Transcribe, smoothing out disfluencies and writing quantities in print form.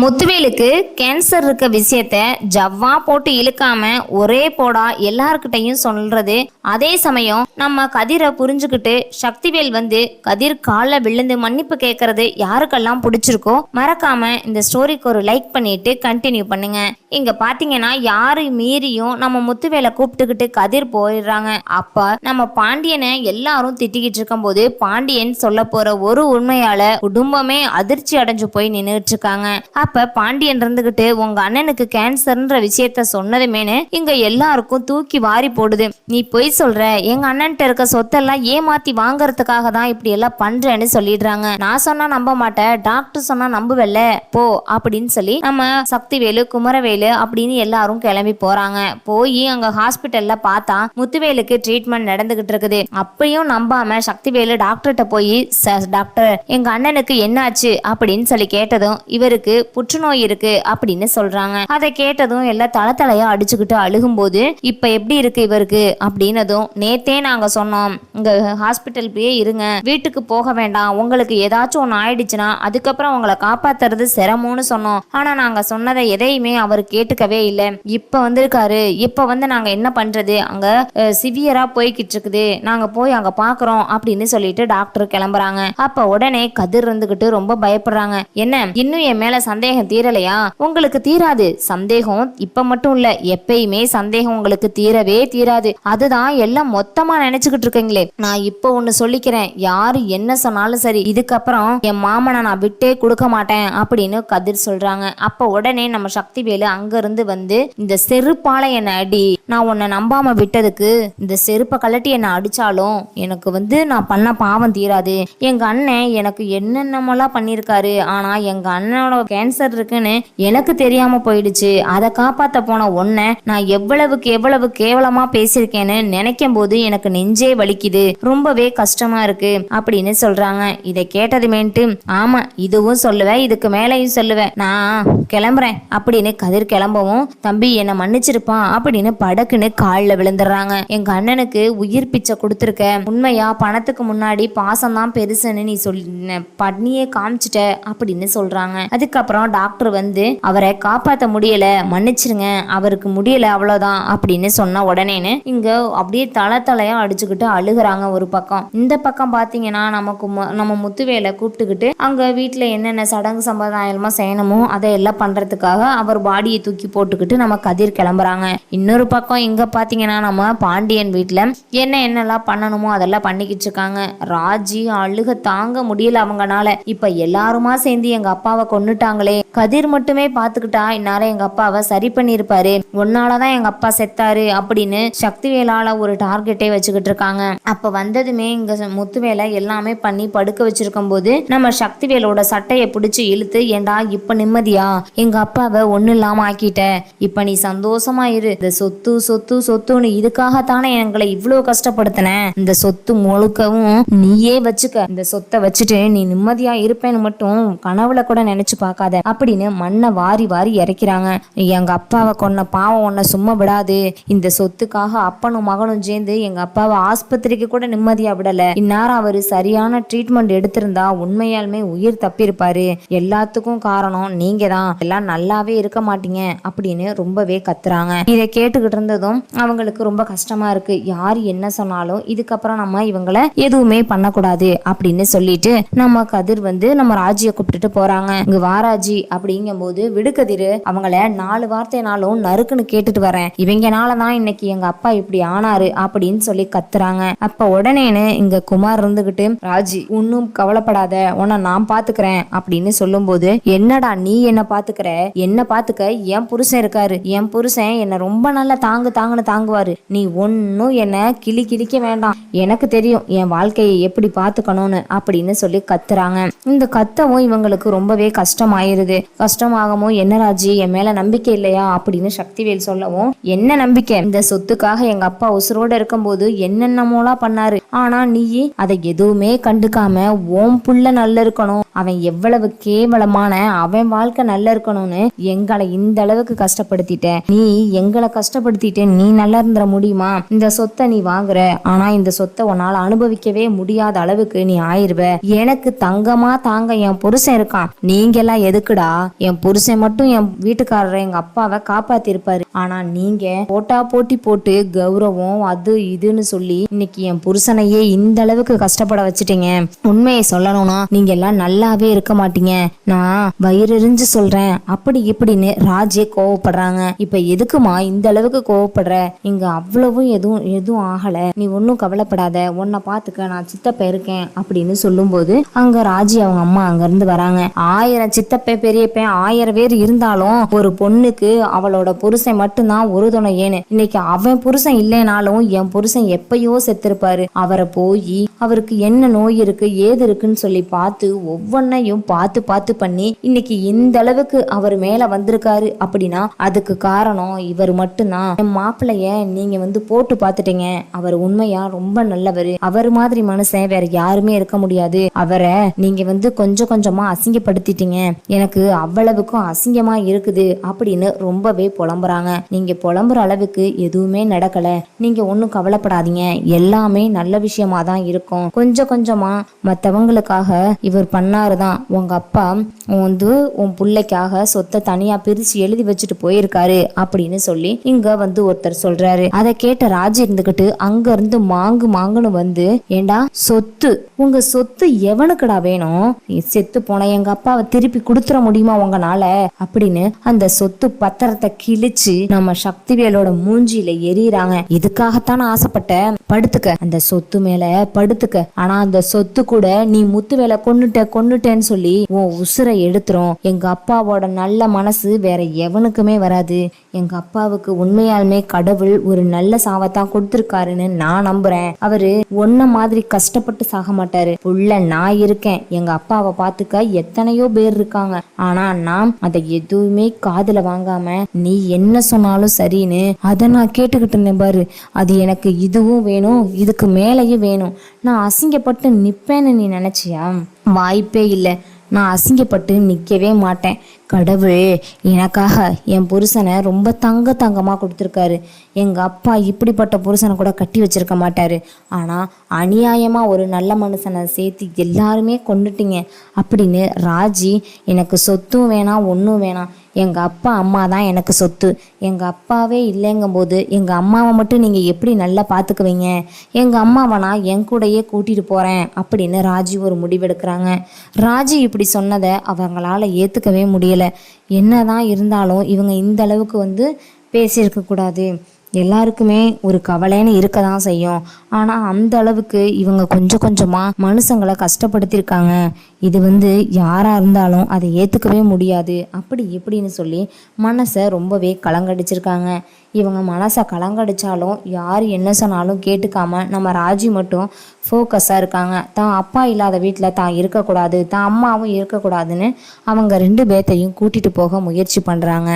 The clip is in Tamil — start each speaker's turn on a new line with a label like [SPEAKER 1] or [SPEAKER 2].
[SPEAKER 1] முத்துவேலுக்கு கேன்சர் இருக்க விஷயத்த ஜவ்வா போட்டு இழுக்காம ஒரே போடா எல்லார்கிட்டையும் சொல்றது. அதே சமயம் நம்ம கதிரை புரிஞ்சுக்கிட்டு சக்திவேல் வந்து கதிர் காலில் விழுந்து மன்னிப்பு கேட்கறது யாருக்கெல்லாம் பிடிச்சிருக்கோ மறக்காம இந்த ஸ்டோரிக்கு ஒரு லைக் பண்ணிட்டு கண்டினியூ பண்ணுங்க. இங்க பாத்தீங்கன்னா யாரு மீறியும் நம்ம முத்துவேலை கூப்பிட்டுக்கிட்டு கதிர் போயிடுறாங்க. அப்ப நம்ம பாண்டியனை எல்லாரும் திட்டிக்கிட்டு இருக்கும் போது பாண்டியன் சொல்ல போற ஒரு உண்மையால குடும்பமே அதிர்ச்சி அடைஞ்சு போய் நின்றுட்டு இருக்காங்க. அப்ப பாண்டியன் இருந்துகிட்டு உங்க அண்ணனுக்கு கேன்சர்ன்ற விஷயத்த சொன்னதுமேனு இங்க எல்லாருக்கும் தூக்கி வாரி போடுது. நீ பொய் சொல்ற, எங்க அண்ணன்ட்ட இருக்க சொத்தெல்லாம் ஏமாத்தி வாங்கறதுக்காக தான் இப்படி எல்லாம் பண்றேன்னு சொல்லிடுறாங்க. நான் சொன்னா நம்ப மாட்டேன், டாக்டர் சொன்னா நம்புவல்ல போ அப்படின்னு சொல்லி நம்ம சக்திவேலு குமரவேலு அப்படின்னு எல்லாரும் கிளம்பி போறாங்க. போய் அங்க ஹாஸ்பிட்டல்ல பார்த்தா முத்துவேலுக்கு ட்ரீட்மெண்ட் நடந்துகிட்டு இருக்குது. அப்பயும் நம்பாம சக்திவேலு டாக்டர்கிட்ட போய் டாக்டர் எங்க அண்ணனுக்கு என்னாச்சு அப்படின்னு சொல்லி கேட்டதும் இவருக்கு புற்றுநோய் இருக்கு அப்படின்னு சொல்றாங்க. அதை கேட்டதும் எல்லாம் தளத்தலையா அடிச்சுக்கிட்டு அழுகும்போது இப்ப எப்படி இருக்கு இவருக்கு அப்படின்னதும் நேத்தே நாங்க சொன்னோம் இங்க ஹாஸ்பிட்டல் போய் இருங்க, வீட்டுக்கு போக வேண்டாம், உங்களுக்கு ஏதாச்சும் ஒண்ணு ஆயிடுச்சுன்னா அதுக்கப்புறம் உங்களை காப்பாத்துறது சிரமம்னு சொன்னோம். ஆனா நாங்க சொன்னதை எதையுமே அவர் கேட்டுக்கவே இல்லை. இப்ப வந்திருக்காரு, இப்ப வந்து நாங்க என்ன பண்றது, அங்க சிவியரா போய்கிட்டு இருக்குது, நாங்க போய் அங்க பாக்குறோம் அப்படின்னு சொல்லிட்டு டாக்டர் கிளம்புறாங்க. அப்ப உடனே கதிர் இருந்துகிட்டு ரொம்ப பயப்படுறாங்க. என்ன இன்னும் என் மேல சந்தேகம் தீரலையா? உங்களுக்கு தீராது. சந்தேகம் இப்ப மட்டும் இல்ல, எப்பயுமே சந்தேகம் உங்களுக்கு தீரவே தீராது. அதுதான் எல்லாம் மொத்தமா நினைச்சுக்கிட்டு இருக்கீங்களே. நான் இப்ப ஒண்ணு சொல்லிக்கிறேன், யாரு என்ன சொன்னாலும் சரி, இதுக்கப்புறம் என் மாமனை நான் விட்டே கொடுக்க மாட்டேன் அப்படின்னு கதிர் சொல்றாங்க. அப்ப உடனே நம்ம சக்திவேலு அங்க இருந்து வந்து இந்த செருப்பால என்ன அடி, நான் உன்னை நம்பாம விட்டதுக்கு இந்த செருப்பை கலட்டி என்ன அடிச்சாலும் எனக்கு வந்து நான் பண்ண பாவம் தீராது. எங்க அண்ணன் எனக்கு என்னென்னமெல்லாம் பண்ணிருக்காரு, ஆனா எங்க அண்ணனோட கேன்சர் இருக்குன்னு எனக்கு தெரியாம போயிடுச்சு. அதை காப்பாத்த போன உன்னை நான் எவ்வளவுக்கு எவ்வளவு கேவலமா பேசியிருக்கேன்னு நினைக்கும் போது எனக்கு நெஞ்சே வலிக்குது, ரொம்பவே கஷ்டமா இருக்கு அப்படின்னு சொல்றாங்க. இதை கேட்டதுமேட்டு ஆமா இதுவும் சொல்லுவேன், இதுக்கு மேலையும் சொல்லுவேன், நான் கிளம்புறேன் அப்படின்னு கதிர் கிளம்பவும் தம்பி என்ன மன்னிச்சிருப்பான் அப்படின்னு படக்குன்னு காலில் விழுந்துடுறாங்க. எங்க அண்ணனுக்கு உயிர் பிச்சை கொடுத்துருக்க, உண்மையா பணத்துக்கு முன்னாடி பாசம் தான் பெருசுன்னு நீ சொல்லி பண்ணியே காமிச்சிட்ட அப்படின்னு சொல்றாங்க. அதுக்கப்புறம் டாக்டர் வந்து அவரை காப்பாற்ற முடியல, மன்னிச்சிருங்க, அவருக்கு முடியல அவ்வளவுதான் அப்படின்னு சொன்ன உடனேன்னு இங்க அப்படியே தலையா அடிச்சுக்கிட்டு அழுகுறாங்க ஒரு பக்கம். இந்த பக்கம் பாத்தீங்கன்னா நம்ம முத்துவேலை கூப்பிட்டுக்கிட்டு அங்க வீட்டுல என்னென்ன சடங்கு சம்பிரதாயமா செய்யணுமோ அதை எல்லாம் பண்றதுக்காக அவர் பாடியை தூக்கி போட்டுக்கிட்டு நம்ம கதிர் கிளம்புறாங்க. இன்னொரு பக்கம் இங்க பாத்தீங்கன்னா நம்ம பாண்டியன் வீட்டுல என்னெல்லாம் பண்ணணுமோ அதெல்லாம் பண்ணிக்கிட்டு இருக்காங்க. ராஜி அழுக தாங்க முடியல அவங்கனால. இப்ப எல்லாருமா சேர்ந்து எங்க அப்பாவை கொன்னுட்டாங்களே, கதிர் மட்டுமே பாத்துக்கிட்டா இந்நேரம் எங்க அப்பாவை சரி பண்ணிருப்பாரு, உன்னாலதான் எங்க அப்பா செத்தாரு அப்படின்னு சக்திவேலால ஒரு டார்கெட்டே வச்சுக்கிட்டு இருக்காங்க. அப்ப வந்ததுமே இங்க முத்துவேலை எல்லாமே பண்ணி படுக்க வச்சிருக்கும் போது நம்ம சக்திவேலோட சட்டையை பிடிச்சு இழுத்து, ஏண்டா இப்ப நிம்மதியா, எங்க அப்பாவை ஒண்ணு இல்லாம ஆக்கிட்ட, இப்ப நீ சந்தோஷமா இரு, இந்த சொத்து சொத்து சொத்துன்னு இதுக்காகத்தானே எங்களை இவ்வளவு கஷ்டப்படுத்தின, இந்த சொத்து முழுக்கவும் நீயே வச்சுக்க, இந்த சொத்தை வச்சுட்டு நீ நிம்மதியா இருப்பேன்னு மட்டும் கனவுல கூட நினைச்சு பார்க்காத அப்படின்னு மண்ணை வாரி வாரி இறக்கிறாங்க. எங்க அப்பாவை கொன்ன பாவம் உன்னை சும்மா விடாது, இந்த சொத்துக்காக அப்பனும் மகனும் சேர்ந்து எங்க அப்பாவை ஆஸ்பத்திரிக்கு கூட நிம்மதியா விடல, இந்நேரம் அவரு சரியான ட்ரீட்மெண்ட் எடுத்திருந்தா உண்மையாலுமே உயிர் தப்பிருப்பாரு, எல்லாத்துக்கும் காரணம் நீங்க தான், எல்லாம் நல்லாவே இருக்க மாட்டீங்க அப்படின்னு ரொம்பவே கத்துறாங்க. இதை கேட்டுக்கிட்டு இருந்ததும் அவங்களுக்கு ரொம்ப கஷ்டமா இருக்கு. யாரு என்ன சொன்னாலும் இதுக்கப்புறம் நம்ம இவங்களை எதுவுமே பண்ணக்கூடாது அப்படின்னு சொல்லிட்டு நம்ம கதிர் வந்து நம்ம ராஜியை கூப்பிட்டுட்டு போறாங்க. இங்க வாராஜி அப்படிங்கும் போது விடுகதிர் அவங்கள 4 வார்த்தைனாலும் நறுக்குன்னு கேட்டுட்டு வரேன், இவங்கனாலதான் இன்னைக்கு எங்க அப்பா இப்படி ஆனாரு அப்படின்னு சொல்லி கத்துறாங்க. அப்ப உடனேன்னு இங்க குமார் இருந்துகிட்டு ராஜி ஒன்னும் கவலைப்படாத, உன்னை நான் பாத்துக்கிறேன் அப்படின்னு சொல்லும் போது, என்னடா நீ என்ன பாத்துக்கிற, என்ன பாத்துக்க என் புருஷன் இருக்காரு, என் புருஷன் என்ன ரொம்ப நல்லா தாங்குன்னு தாங்குவாரு, நீ ஒன்னும் என்ன கிழிக்க வேண்டாம், எனக்கு தெரியும் என் வாழ்க்கையை எப்படி பாத்துக்கணும்னு அப்படின்னு சொல்லி கத்துறாங்க. இந்த கத்தவும் இவங்களுக்கு ரொம்பவே கஷ்டமாயிருது. கஷ்டமாகவும் என்ன ராஜி என் மேல நம்பிக்கை இல்லையா அப்படின்னு சக்திவேல் சொல்லவும், என்ன நம்பிக்கை, இந்த சொத்துக்காக எங்க அப்பா உசுரோட இருக்கும் போது என்னென்னமோலாம் பண்ணாரு, ஆனா நீ அதை எதுவுமே கண்டுக்காம ஓம் புள்ள நல்ல இருக்கணும், அவன் எவ்வளவு கேவலமான அவன் வாழ்க்கை நல்ல இருக்கணும்னு எங்களை இந்த இந்த அளவுக்கு கஷ்டப்படுத்திட்ட, நீ எங்களை கஷ்டப்படுத்திட்டு நீ நல்லா இருந்துட முடியுமா? இந்த சொத்தை நீ வாங்குற, ஆனா இந்த சொத்தை உன்னால அனுபவிக்கவே முடியாத அளவுக்கு நீ ஆயிருவ. எனக்கு தங்கமா தாங்க என் புருஷன் இருக்கான், நீங்க எல்லாம் எதுக்குடா? என் புருஷன் மட்டும் என் வீட்டுக்காரரை எங்க அப்பாவை காப்பாத்திருப்பாரு, ஆனா நீங்க போட்டி போட்டு கௌரவம் அது இதுன்னு சொல்லி இன்னைக்கு என் புருஷனையே இந்த அளவுக்கு கஷ்டப்பட வச்சுட்டீங்க. உண்மையை சொல்லணும்னா நீங்க எல்லாம் நல்லாவே இருக்க மாட்டீங்க, நான் வயிறெறிஞ்சு சொல்றேன் அப்படி இப்படின்னு ராஜே கோவப்படுறாங்க. இப்ப எதுக்குமா இந்த அளவுக்கு கோவப்படுற? இங்க அவ்வளவும் எதுவும் ஆகல, நீ ஒன்னும் கவலைப்படாத, உன்னை பாத்துக்க நான் சித்தப்ப இருக்கேன் அப்படின்னு சொல்லும் போது அங்க ராஜி அவங்க அம்மா அங்க இருந்து வராங்க. 1000 சித்தப்ப பெரியப்ப 1000 பேர் இருந்தாலும் ஒரு பொண்ணுக்கு அவளோட புருஷன் மட்டும்தான் ஒரு துணை. ஏன்னு இன்னைக்கு அவன் புருஷன் இல்லைனாலும் என் புருஷன் எப்பயோ செத்திருப்பாரு, அவரை போய் அவருக்கு என்ன நோய் இருக்கு ஏது இருக்குன்னு சொல்லி பார்த்து ஒவ்வொன்னையும் பார்த்து பண்ணி இன்னைக்கு இந்த அளவுக்கு அவர் மேல வந்திருக்காரு அப்படின்னா அதுக்கு காரணம் இவர் மட்டும்தான். என் மாப்பிள்ளைய நீங்க போட்டு பார்த்துட்டீங்க, அவர் உண்மையா ரொம்ப நல்லவர், அவர் மாதிரி மனுஷன் வேற யாருமே இருக்க முடியாது, அவரை நீங்க கொஞ்சம் கொஞ்சமா அசிங்கப்படுத்திட்டீங்க, எனக்கு அவ்வளவுக்கும் அசிங்கமா இருக்குது அப்படின்னு ரொம்பவே புலம்புறாங்க. நீங்க புலம்புற அளவுக்கு எதுவுமே நடக்கல, நீங்க ஒன்னும் கவலைப்படாதீங்க, எல்லாமே நல்ல விஷயமா தான் இருக்கும், கொஞ்சம் கொஞ்சமா மத்தவங்களுக்காக இவர் பண்ணாருதான், உங்க அப்பா உன் பிள்ளைக்காக சொத்தை தனியா பிரிச்சு எழுதி வச்சுட்டு போயிருக்காரு அப்படின்னு சொல்லி இங்க ஒருத்தர் சொல்றாரு. அதை கேட்ட ராஜி இருந்துகிட்டு அங்க இருந்து மாங்குன்னு ஏண்டா சொத்து, உங்க சொத்து எவனுக்குடா வேணும்? செத்து போன எங்க அப்பாவை திருப்பி கொடுத்துட முடியுமா உங்கனால அப்படின்னு அந்த சொத்து பத்திரத்தை கிழிச்சு நம்ம சக்திவேலோட மூஞ்சியில எரியறாங்க. இதுக்காகத்தான் ஆசைப்பட்ட, படுத்துக்க அந்த சொத்து மேல படுத்துக்க, ஆனா அந்த சொத்து கூட நீ முத்துவேலை கொன்னுட்டேன்னு சொல்லி உன் உசுரை எடுத்துரும். எங்க அப்பாவோட நல்ல மனசு வேற எவனுக்குமே வராது, எங்க அப்பாவுக்கு உண்மையாலுமே கடவுள் ஒரு நல்ல சாவத்தான் கொடுத்திருக்காருன்னு நான் நம்புறேன், அவரு ஒன்ன மாதிரி கஷ்டப்பட்டு சாக மாட்டாரு, புள்ள நான் இருக்கேன், எங்க அப்பாவை பாத்துக்க எத்தனையோ பேர் இருக்காங்க, ஆனா நான் அதை எதுவுமே காதுல வாங்காம நீ என்ன சொன்னாலும் சரின்னு அதை நான் கேட்டுக்கிட்டு இருந்தேன் பாரு, அது எனக்கு இதுவும் வேணும் இதுக்கு மேலேயும் வேணும், நான் அசிங்கப்பட்டு நிப்பேன்னு நீ நினைச்சியா? வாய்ப்பே இல்லை, நான் அசிங்கப்பட்டு நிற்கவே மாட்டேன், கடவுள் எனக்காக என் புருஷனை ரொம்ப தங்கமாக கொடுத்துருக்காரு, எங்கள் அப்பா இப்படிப்பட்ட புருஷனை கூட கட்டி வச்சிருக்க மாட்டாரு, ஆனால் அநியாயமாக ஒரு நல்ல மனுஷனை சேர்த்து எல்லாருமே கொண்டுட்டீங்க அப்படின்னு ராஜி எனக்கு சொத்தும் வேணாம் ஒன்றும் வேணாம், எங்கள் அப்பா அம்மா தான் எனக்கு சொத்து, எங்கள் அப்பாவே இல்லைங்கும் போது எங்கள் அம்மாவை மட்டும் நீங்கள் எப்படி நல்லா பார்த்துக்குவீங்க, எங்கள் அம்மாவை நான் என் கூடையே கூட்டிகிட்டு போகிறேன் அப்படின்னு ராஜி ஒரு முடிவெடுக்கிறாங்க. ராஜி இப்படி சொன்னதை அவங்களால ஏற்றுக்கவே முடியலை. என்னதான் இருந்தாலும் இவங்க இந்த அளவுக்கு பேசியிருக்க கூடாது, எல்லாருக்குமே ஒரு கவலைன்னு இருக்க தான் செய்யும், ஆனால் அந்த அளவுக்கு இவங்க கொஞ்சம் கொஞ்சமாக மனுஷங்களை கஷ்டப்படுத்தியிருக்காங்க, இது யாராக இருந்தாலும் அதை ஏற்றுக்கவே முடியாது அப்படி இப்படின்னு சொல்லி மனசை ரொம்பவே கலங்கடிச்சிருக்காங்க. இவங்க மனசை கலங்கடிச்சாலும் யார் என்ன சொன்னாலும் கேட்டுக்காம நம்ம ராஜி மட்டும் ஃபோக்கஸாக இருக்காங்க. தான் அப்பா இல்லாத வீட்டில் தான் இருக்கக்கூடாது, தான் அம்மாவும் இருக்கக்கூடாதுன்னு அவங்க 2 பேர்த்தையும் கூட்டிகிட்டு போக முயற்சி பண்ணுறாங்க.